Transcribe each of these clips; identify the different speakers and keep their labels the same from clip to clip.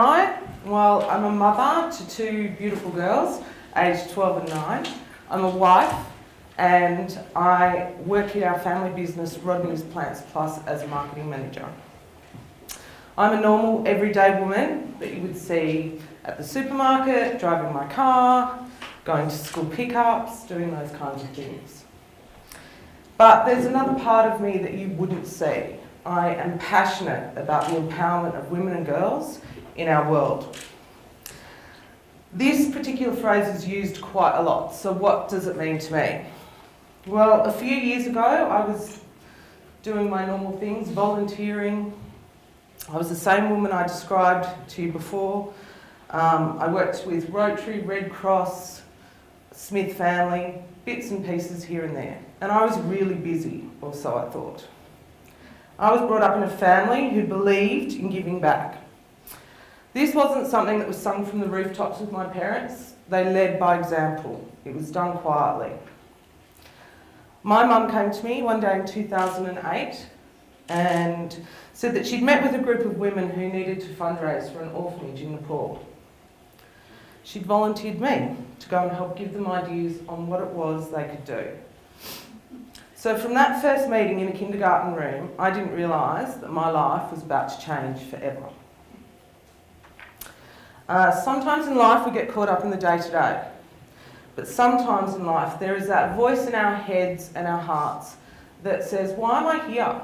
Speaker 1: I? Well, I'm a mother to two beautiful girls, aged 12 and 9. I'm a wife, and I work in our family business, Rodney's Plants Plus, as a marketing manager. I'm a normal, everyday woman that you would see at the supermarket, driving my car, going to school pickups, doing those kinds of things. But there's another part of me that you wouldn't see. I am passionate about the empowerment of women and girls in our world. This particular phrase is used quite a lot, so what does it mean to me? Well, a few years ago, I was doing my normal things, volunteering. I was the same woman I described to you before. I worked with Rotary, Red Cross, Smith Family, bits and pieces here and there. And I was really busy, or so I thought. I was brought up in a family who believed in giving back. This wasn't something that was sung from the rooftops with my parents. They led by example. It was done quietly. My mum came to me one day in 2008 and said that she'd met with a group of women who needed to fundraise for an orphanage in Nepal. She'd volunteered me to go and help give them ideas on what it was they could do. So from that first meeting in a kindergarten room, I didn't realise that my life was about to change forever. Sometimes in life we get caught up in the day-to-day, but sometimes in life there is that voice in our heads and our hearts that says, why am I here?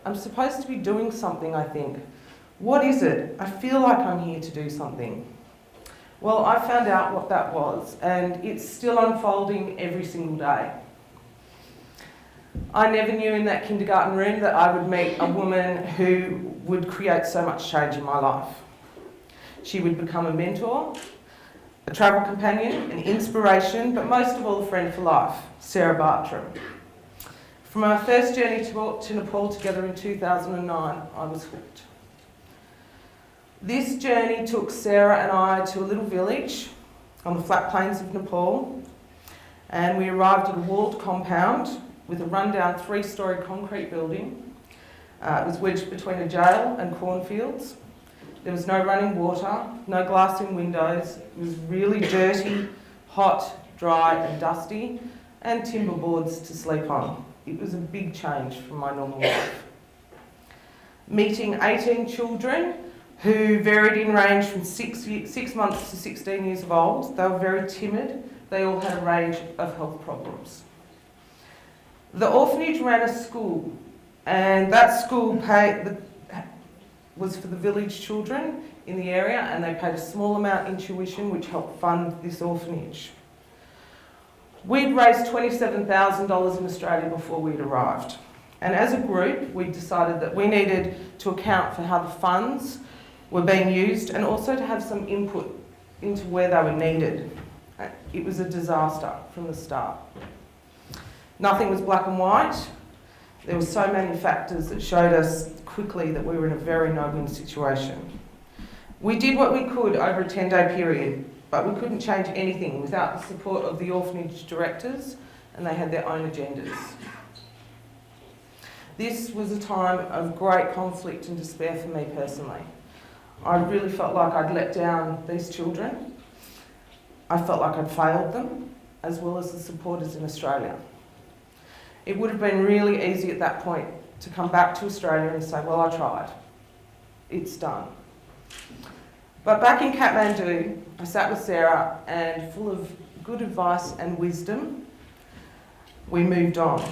Speaker 1: I'm supposed to be doing something, I think. What is it? I feel like I'm here to do something. Well, I found out what that was, and it's still unfolding every single day. I never knew in that kindergarten room that I would meet a woman who would create so much change in my life. She would become a mentor, a travel companion, an inspiration, but most of all a friend for life, Sarah Bartram. From our first journey to Nepal together in 2009, I was hooked. This journey took Sarah and I to a little village on the flat plains of Nepal, and we arrived at a walled compound with a rundown 3-storey concrete building. It was wedged between a jail and cornfields. There was no running water, no glass in windows. It was really dirty, hot, dry and dusty, and timber boards to sleep on. It was a big change from my normal life. Meeting 18 children who varied in range from 6 months to 16 years of old. They were very timid. They all had a range of health problems. The orphanage ran a school, and that school was for the village children in the area, and they paid a small amount in tuition which helped fund this orphanage. We'd raised $27,000 in Australia before we'd arrived, and as a group we decided that we needed to account for how the funds were being used and also to have some input into where they were needed. It was a disaster from the start. Nothing was black and white. There were so many factors that showed us quickly that we were in a very no-win situation. We did what we could over a 10-day period, but we couldn't change anything without the support of the orphanage directors, and they had their own agendas. This was a time of great conflict and despair for me personally. I really felt like I'd let down these children. I felt like I'd failed them, as well as the supporters in Australia. It would have been really easy at that point to come back to Australia and say, well, I tried. It's done. But back in Kathmandu, I sat with Sarah, and full of good advice and wisdom, we moved on.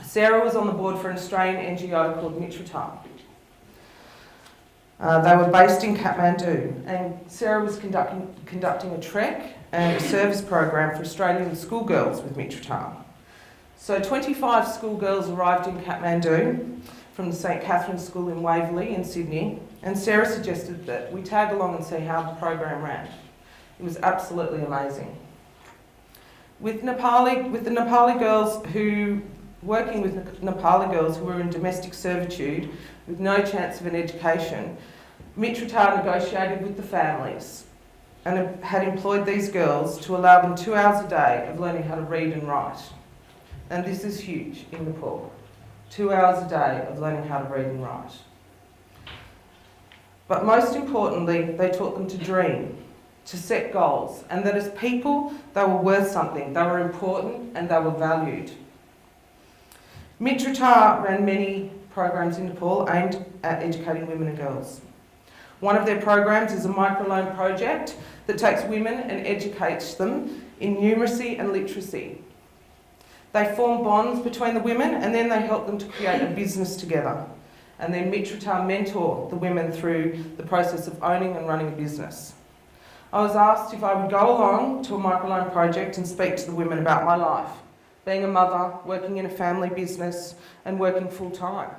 Speaker 1: Sarah was on the board for an Australian NGO called Mitratal. They were based in Kathmandu, and Sarah was conducting a trek and a service program for Australian schoolgirls with Mitratal. So 25 schoolgirls arrived in Kathmandu from the St Catherine's School in Waverley in Sydney, and Sarah suggested that we tag along and see how the program ran. It was absolutely amazing. With the Nepali girls working with Nepali girls who were in domestic servitude with no chance of an education, Mitratal negotiated with the families and had employed these girls to allow them 2 hours a day of learning how to read and write. And this is huge in Nepal. 2 hours a day of learning how to read and write. But most importantly, they taught them to dream, to set goals, and that as people, they were worth something, they were important, and they were valued. Mitrita ran many programs in Nepal aimed at educating women and girls. One of their programs is a microloan project that takes women and educates them in numeracy and literacy. They form bonds between the women and then they help them to create a business together. And then Mitrita mentor the women through the process of owning and running a business. I was asked if I would go along to a microloan project and speak to the women about my life, being a mother, working in a family business and working full time.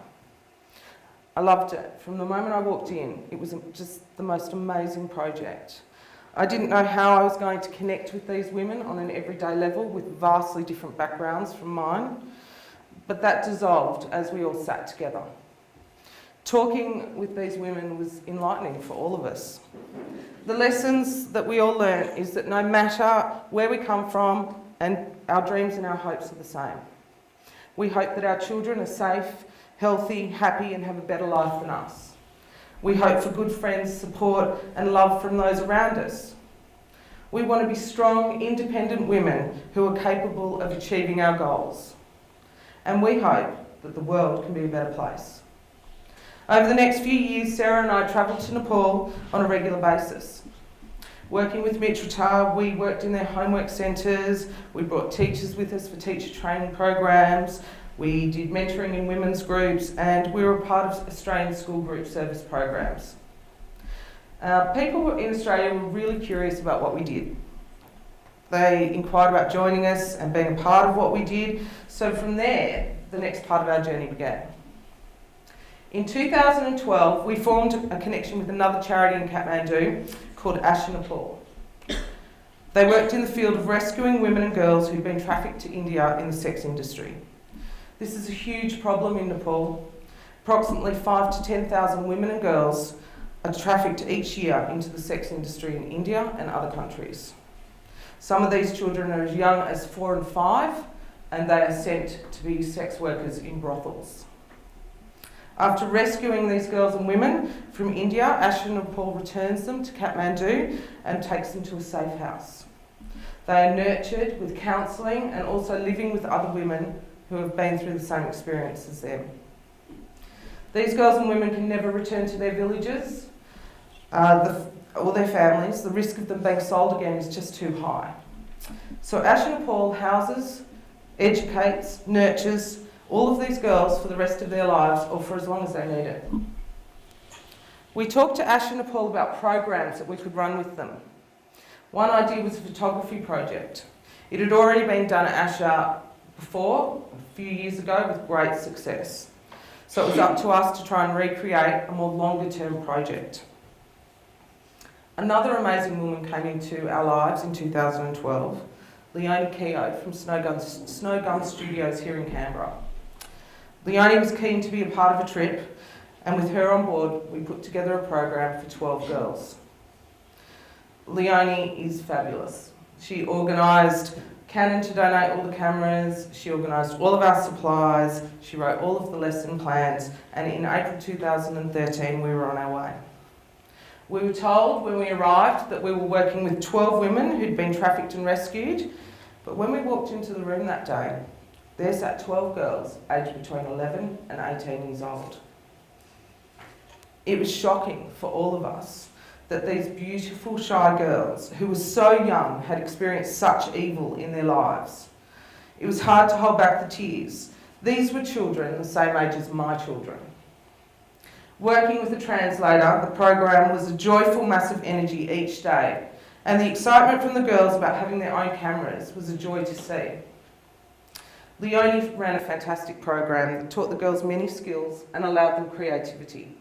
Speaker 1: I loved it. From the moment I walked in, it was just the most amazing project. I didn't know how I was going to connect with these women on an everyday level with vastly different backgrounds from mine, but that dissolved as we all sat together. Talking with these women was enlightening for all of us. The lessons that we all learnt is that no matter where we come from, and our dreams and our hopes are the same. We hope that our children are safe, healthy, happy and have a better life than us. We hope for good friends, support and love from those around us. We want to be strong, independent women who are capable of achieving our goals. And we hope that the world can be a better place. Over the next few years, Sarah and I travelled to Nepal on a regular basis. Working with Mitrita, we worked in their homework centres, we brought teachers with us for teacher training programs, we did mentoring in women's groups, and we were a part of Australian school group service programs. People in Australia were really curious about what we did. They inquired about joining us and being a part of what we did, so from there, the next part of our journey began. In 2012, we formed a connection with another charity in Kathmandu called Asha-Nepal. They worked in the field of rescuing women and girls who'd been trafficked to India in the sex industry. This is a huge problem in Nepal. Approximately 5,000 to 10,000 women and girls are trafficked each year into the sex industry in India and other countries. Some of these children are as young as 4 and 5, and they are sent to be sex workers in brothels. After rescuing these girls and women from India, Asha-Nepal returns them to Kathmandu and takes them to a safe house. They are nurtured with counselling and also living with other women who have been through the same experience as them. These girls and women can never return to their villages or their families. The risk of them being sold again is just too high. So Asha-Nepal houses, educates, nurtures all of these girls for the rest of their lives or for as long as they need it. We talked to Asha-Nepal about programs that we could run with them. One idea was a photography project. It had already been done at Asha before, a few years ago, with great success. So it was up to us to try and recreate a more longer term project. Another amazing woman came into our lives in 2012, Leonie Keogh from Snow Gun Studios here in Canberra. Leonie was keen to be a part of a trip, and with her on board, we put together a program for 12 girls. Leonie is fabulous. She organised Canon to donate all the cameras, she organised all of our supplies, she wrote all of the lesson plans, and in April 2013 we were on our way. We were told when we arrived that we were working with 12 women who'd been trafficked and rescued, but when we walked into the room that day, there sat 12 girls aged between 11 and 18 years old. It was shocking for all of us that these beautiful, shy girls, who were so young, had experienced such evil in their lives. It was hard to hold back the tears. These were children the same age as my children. Working with a translator, the program was a joyful mass of energy each day, and the excitement from the girls about having their own cameras was a joy to see. Leonie ran a fantastic program that taught the girls many skills and allowed them creativity.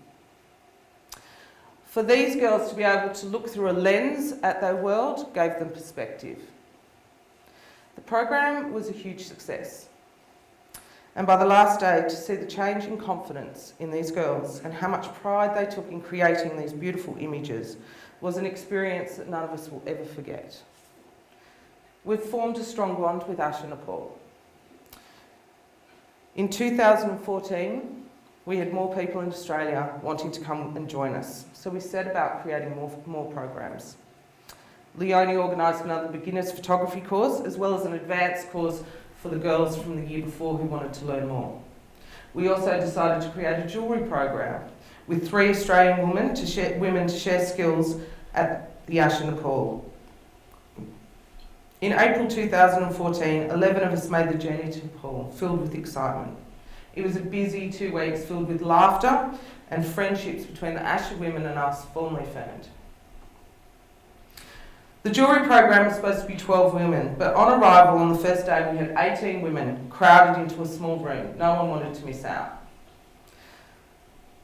Speaker 1: For these girls to be able to look through a lens at their world gave them perspective. The program was a huge success. And by the last day, to see the change in confidence in these girls and how much pride they took in creating these beautiful images was an experience that none of us will ever forget. We've formed a strong bond with Asha-Nepal. In 2014, we had more people in Australia wanting to come and join us. So we set about creating more programs. Leonie organised another beginner's photography course, as well as an advanced course for the girls from the year before who wanted to learn more. We also decided to create a jewellery program with 3 Australian women to share skills at the Asha-Nepal. In April 2014, 11 of us made the journey to Nepal, filled with excitement. It was a busy 2 weeks filled with laughter, and friendships between the Asha women and us firmly formed. The jewellery program was supposed to be 12 women, but on arrival on the first day we had 18 women crowded into a small room. No one wanted to miss out.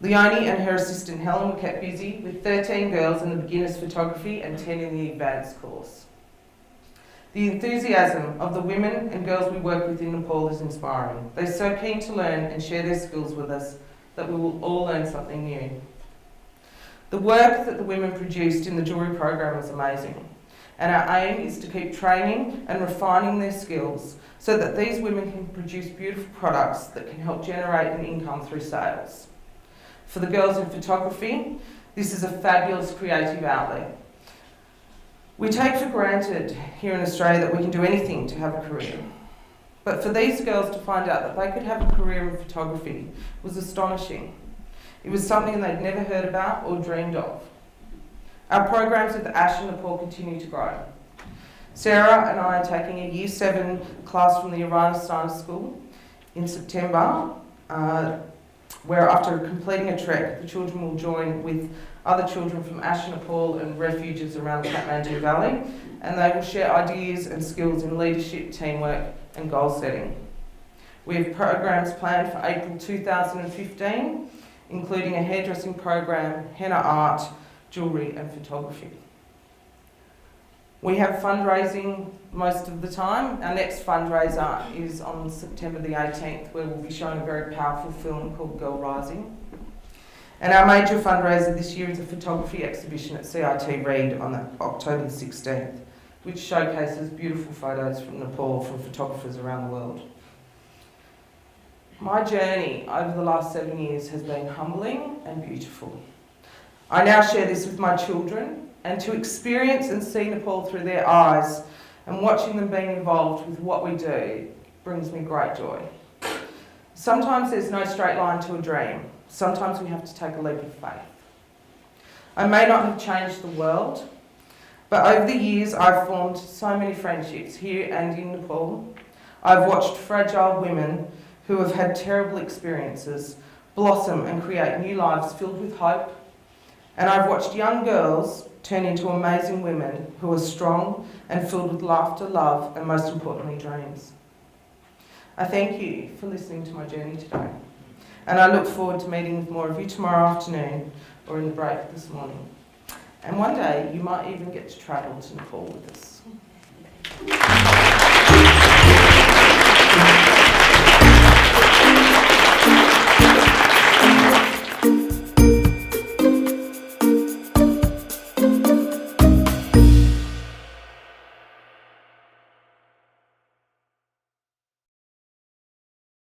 Speaker 1: Leonie and her assistant Helen were kept busy with 13 girls in the beginner's photography and 10 in the advanced course. The enthusiasm of the women and girls we work with in Nepal is inspiring. They're so keen to learn and share their skills with us that we will all learn something new. The work that the women produced in the jewellery program was amazing, and our aim is to keep training and refining their skills so that these women can produce beautiful products that can help generate an income through sales. For the girls in photography, this is a fabulous creative outlet. We take for granted here in Australia that we can do anything to have a career. But for these girls to find out that they could have a career in photography was astonishing. It was something they'd never heard about or dreamed of. Our programs with Asha-Nepal continue to grow. Sarah and I are taking a Year 7 class from the Irana School in September, where after completing a trek, the children will join with other children from Asha-Nepal and refuges around the Kathmandu Valley, and they will share ideas and skills in leadership, teamwork and goal setting. We have programs planned for April 2015, including a hairdressing program, henna art, jewellery and photography. We have fundraising most of the time. Our next fundraiser is on September the 18th, where we'll be showing a very powerful film called Girl Rising. And our major fundraiser this year is a photography exhibition at CIT Reid on October the 16th, which showcases beautiful photos from Nepal from photographers around the world. My journey over the last 7 years has been humbling and beautiful. I now share this with my children, and to experience and see Nepal through their eyes and watching them being involved with what we do brings me great joy. Sometimes there's no straight line to a dream. Sometimes we have to take a leap of faith. I may not have changed the world, but over the years I've formed so many friendships here and in Nepal. I've watched fragile women who have had terrible experiences blossom and create new lives filled with hope. And I've watched young girls turn into amazing women who are strong and filled with laughter, love, and most importantly, dreams. I thank you for listening to my journey today. And I look forward to meeting with more of you tomorrow afternoon or in the break this morning. And one day you might even get to travel to Nepal with us.